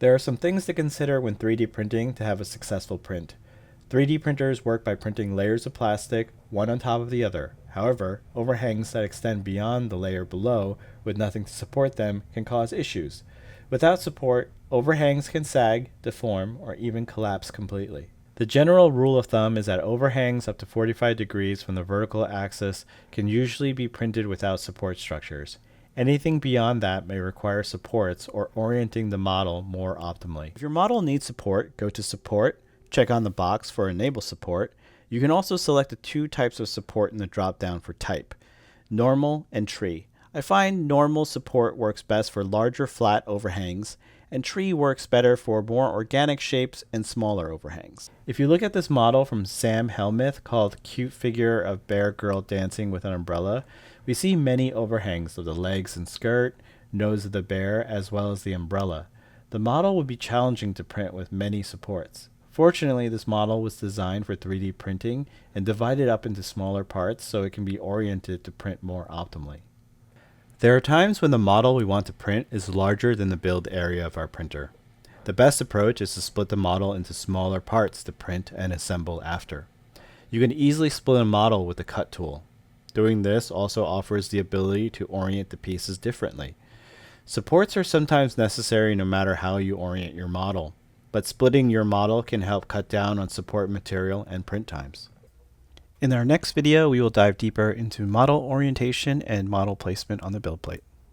There are some things to consider when 3D printing to have a successful print. 3D printers work by printing layers of plastic, one on top of the other. However, overhangs that extend beyond the layer below with nothing to support them can cause issues. Without support, overhangs can sag, deform, or even collapse completely. The general rule of thumb is that overhangs up to 45 degrees from the vertical axis can usually be printed without support structures. Anything beyond that may require supports or orienting the model more optimally. If your model needs support, go to Support, check on the box for Enable Support. You can also select the two types of support in the drop-down for type, Normal and Tree. I find normal support works best for larger flat overhangs, and tree works better for more organic shapes and smaller overhangs. If you look at this model from Sam Helmuth called Cute Figure of Bear Girl Dancing with an Umbrella, we see many overhangs of the legs and skirt, nose of the bear, as well as the umbrella. The model would be challenging to print with many supports. Fortunately, this model was designed for 3D printing and divided up into smaller parts so it can be oriented to print more optimally. There are times when the model we want to print is larger than the build area of our printer. The best approach is to split the model into smaller parts to print and assemble after. You can easily split a model with the cut tool. Doing this also offers the ability to orient the pieces differently. Supports are sometimes necessary no matter how you orient your model, but splitting your model can help cut down on support material and print times. In our next video, we will dive deeper into model orientation and model placement on the build plate.